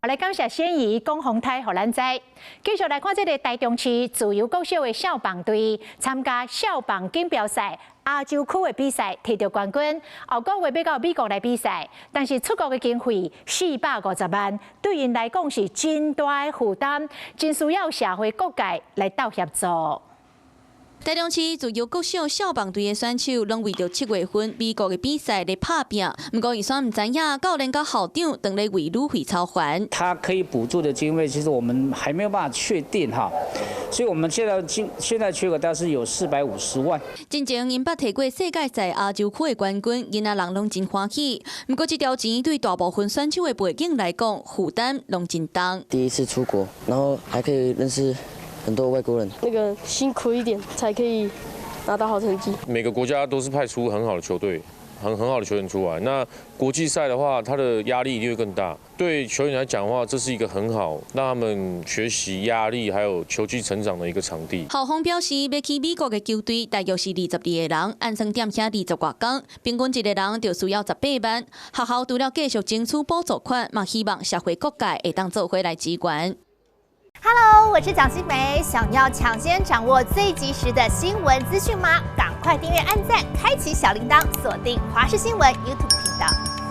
我来感谢先姨龚宏泰和咱知，继续来看这个台中市自由国小的少棒队参加少棒锦标赛亚洲区的比赛，摕到冠军。后个月要到美国来比赛，但是出国的经费450万，对因来讲是真大的负担，真需要社会各界来斗协助。 台中市自由国小少棒队的选手，拢为着7月份美国的比赛来打拼。不过，伊算唔知影，教练甲校长等来为旅费操还。他可以补助的经费，其实我们还没有办法确定哈，所以我们现在缺额大概是有450万。真前因捌摕过世界赛亚洲区的冠军，囡仔人拢真欢喜。不过，这条钱对大部分选手的背景来讲，负担拢真重。第一次出国，然后还可以认识 很多外国人，那个辛苦一点才可以拿到好成绩。每个国家都是派出很好的球队，很好的球员出来。那国际赛的话，它的压力一定会更大。对球员来讲的话，这是一个很好让他们学习压力还有球技成长的一个场地。校方表示，要去美国的球队大约是22个人，按算点写20外天，平均一个人就需要18万。学校除了继续争取补助款，嘛希望社会各界会当做回来支援。 Hello， 我是蒋欣梅。想要抢先掌握最及时的新闻资讯吗？赶快订阅、按赞、开启小铃铛，锁定华视新闻 YouTube 频道。